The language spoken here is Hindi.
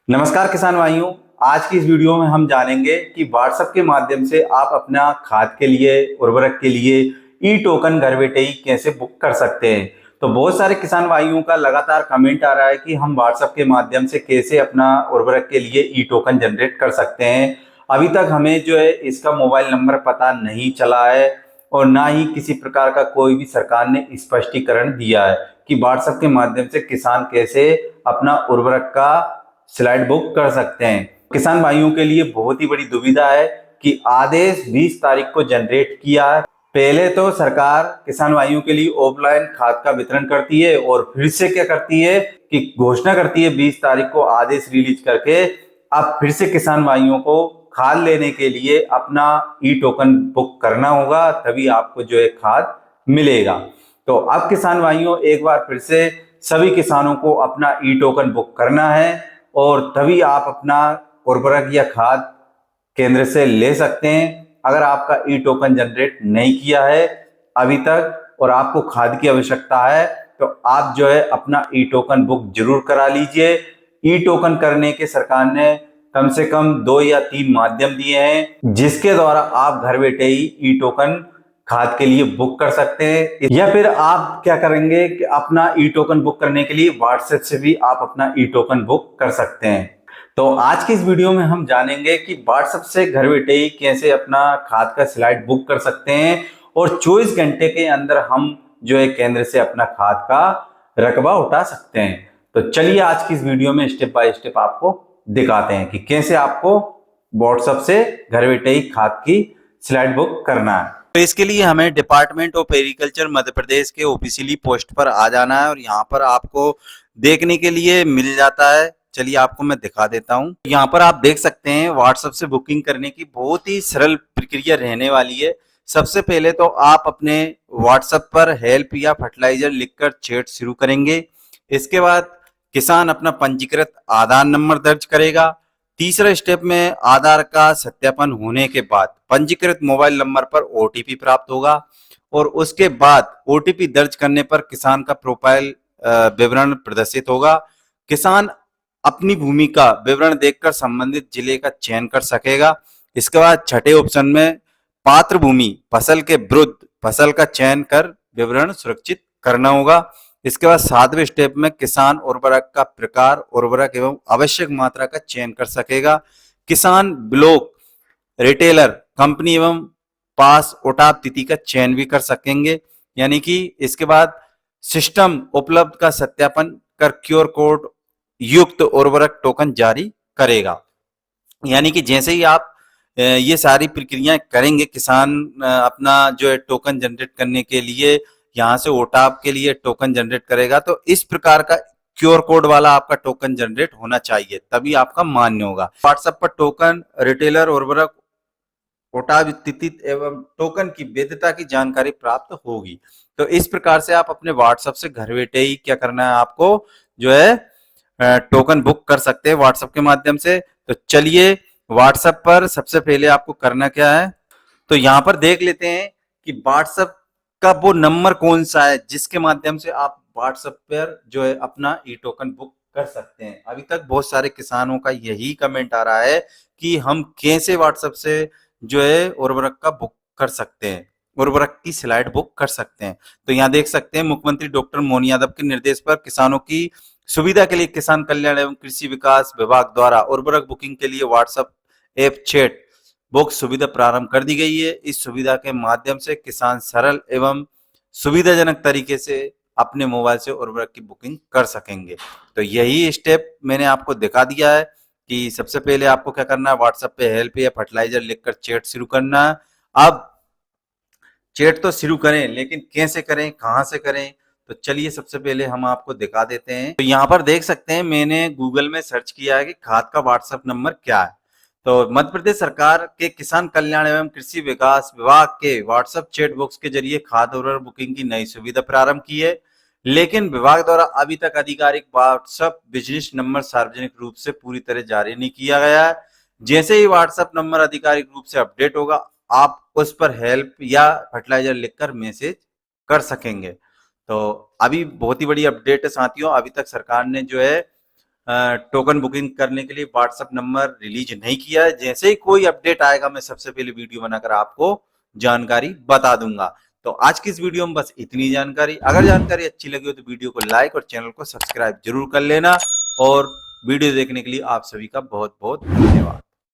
नमस्कार किसान भाइयों। आज की इस वीडियो में हम जानेंगे कि व्हाट्सएप के माध्यम से आप अपना खाद के लिए, उर्वरक के लिए ई टोकन घर बैठे ही कैसे बुक कर सकते हैं। तो बहुत सारे किसान भाइयों का लगातार कमेंट आ रहा है कि हम व्हाट्सएप के माध्यम से कैसे अपना उर्वरक के लिए ई टोकन जनरेट कर सकते हैं। अभी तक हमें जो है इसका मोबाइल नंबर पता नहीं चला है और ना ही किसी प्रकार का कोई भी सरकार ने स्पष्टीकरण दिया है कि व्हाट्सएप के माध्यम से किसान कैसे अपना उर्वरक का स्लाइड बुक कर सकते हैं। किसान भाइयों के लिए बहुत ही बड़ी दुविधा है कि आदेश 20 तारीख को जनरेट किया है। पहले तो सरकार किसान भाइयों के लिए ऑफलाइन खाद का वितरण करती है और फिर से क्या करती है कि घोषणा करती है 20 तारीख को आदेश रिलीज करके अब फिर से किसान भाइयों को खाद लेने के लिए अपना ई टोकन बुक करना होगा, तभी आपको जो है खाद मिलेगा। तो अब किसान भाइयों एक बार फिर से सभी किसानों को अपना ई टोकन बुक करना है और तभी आप अपना उर्वरक या खाद केंद्र से ले सकते हैं। अगर आपका ई टोकन जनरेट नहीं किया है अभी तक और आपको खाद की आवश्यकता है तो आप जो है अपना ई टोकन बुक जरूर करा लीजिए। ई टोकन करने के सरकार ने कम से कम 2 या 3 माध्यम दिए हैं जिसके द्वारा आप घर बैठे ही ई टोकन खाद के लिए बुक कर सकते हैं। या फिर आप क्या करेंगे कि अपना ई टोकन बुक करने के लिए व्हाट्सएप से भी आप अपना ई टोकन बुक कर सकते हैं। तो आज की इस वीडियो में हम जानेंगे कि व्हाट्सएप से घर बैठे ही कैसे अपना खाद का स्लाइड बुक कर सकते हैं और 24 घंटे के अंदर हम जो है केंद्र से अपना खाद का रकबा उठा सकते हैं। तो चलिए आज की इस वीडियो में स्टेप बाय स्टेप आपको दिखाते हैं कि कैसे आपको व्हाट्सएप से घर बैठे ही खाद की स्लाइड बुक करना है। तो इसके लिए हमें department of agriculture Madhya Pradesh के ऑफिशियली पोस्ट पर आ जाना है और यहाँ पर आपको देखने के लिए मिल जाता है। चलिए आपको मैं दिखा देता हूँ। यहाँ पर आप देख सकते हैं व्हाट्सएप से बुकिंग करने की बहुत ही सरल प्रक्रिया रहने वाली है। सबसे पहले तो आप अपने व्हाट्सएप पर हेल्प या फर्टिलाइजर लिखकर चैट शुरू करेंगे। इसके बाद किसान अपना पंजीकृत आधार नंबर दर्ज करेगा। तीसरा स्टेप में आधार का सत्यापन होने के बाद पंजीकृत मोबाइल नंबर पर ओटीपी प्राप्त होगा और उसके बाद ओटीपी दर्ज करने पर किसान का प्रोफाइल विवरण प्रदर्शित होगा। किसान अपनी भूमि का विवरण देखकर संबंधित जिले का चयन कर सकेगा। इसके बाद छठे ऑप्शन में पात्र भूमि फसल के विरुद्ध फसल का चयन कर विवरण सुरक्षित करना होगा। इसके बाद 7वें स्टेप में किसान उर्वरक का प्रकार, उर्वरक एवं आवश्यक मात्रा का चयन कर सकेगा। किसान ब्लॉक, रिटेलर, कंपनी एवं पास उठाव तिथि का चयन भी कर सकेंगे। यानी कि इसके बाद सिस्टम उपलब्ध का सत्यापन कर क्यूआर कोड युक्त उर्वरक टोकन जारी करेगा। यानी कि जैसे ही आप ये सारी प्रक्रियाएं करेंगे, किसान अपना जो है टोकन जनरेट करने के लिए यहाँ से ओटाप के लिए टोकन जनरेट करेगा तो इस प्रकार का क्यूआर कोड वाला आपका टोकन जनरेट होना चाहिए, तभी आपका मान्य होगा। व्हाट्सएप पर टोकन, रिटेलर, उर्वरक, ओटाप तिथि एवं टोकन की वैधता की जानकारी प्राप्त होगी। तो इस प्रकार से आप अपने व्हाट्सएप से घर बैठे ही क्या करना है, आपको जो है टोकन बुक कर सकते हैं व्हाट्सएप के माध्यम से। तो चलिए व्हाट्सएप पर सबसे पहले आपको करना क्या है, तो यहाँ पर देख लेते हैं कि व्हाट्सएप का वो नंबर कौन सा है जिसके माध्यम से आप व्हाट्सएप पर जो है अपना ई टोकन बुक कर सकते हैं। अभी तक बहुत सारे किसानों का यही कमेंट आ रहा है कि हम कैसे व्हाट्सएप से जो है उर्वरक का बुक कर सकते हैं, उर्वरक की स्लाइड बुक कर सकते हैं। तो यहाँ देख सकते हैं मुख्यमंत्री डॉक्टर मोहन यादव के निर्देश पर किसानों की सुविधा के लिए किसान कल्याण एवं कृषि विकास विभाग द्वारा उर्वरक बुकिंग के लिए व्हाट्सएप ऐप चैट बॉक्स सुविधा प्रारंभ कर दी गई है। इस सुविधा के माध्यम से किसान सरल एवं सुविधाजनक तरीके से अपने मोबाइल से उर्वरक की बुकिंग कर सकेंगे। तो यही स्टेप मैंने आपको दिखा दिया है कि सबसे पहले आपको क्या करना है, व्हाट्सएप पे हेल्प या फर्टिलाइजर लिखकर चैट शुरू करना है। अब चैट तो शुरू करें लेकिन कैसे करें, कहां से करें, तो चलिए सबसे पहले हम आपको दिखा देते हैं। तो यहाँ पर देख सकते हैं मैंने गूगल में सर्च किया है कि खाद का व्हाट्सएप नंबर क्या है। तो मध्य प्रदेश सरकार के किसान कल्याण एवं कृषि विकास विभाग के व्हाट्सएप चैट बॉक्स के जरिए खाद उर्वरक बुकिंग की नई सुविधा प्रारंभ की है, लेकिन विभाग द्वारा अभी तक आधिकारिक व्हाट्सएप बिजनेस नंबर सार्वजनिक रूप से पूरी तरह जारी नहीं किया गया है। जैसे ही व्हाट्सएप नंबर आधिकारिक रूप से अपडेट होगा आप उस पर हेल्प या फर्टिलाइजर लिखकर मैसेज कर सकेंगे। तो अभी बहुत ही बड़ी अपडेट है साथियों, अभी तक सरकार ने जो है टोकन बुकिंग करने के लिए व्हाट्सएप नंबर रिलीज नहीं किया है। जैसे ही कोई अपडेट आएगा मैं सबसे पहले वीडियो बनाकर आपको जानकारी बता दूंगा। तो आज की इस वीडियो में बस इतनी जानकारी। अगर जानकारी अच्छी लगी हो तो वीडियो को लाइक और चैनल को सब्सक्राइब जरूर कर लेना। और वीडियो देखने के लिए आप सभी का बहुत बहुत धन्यवाद।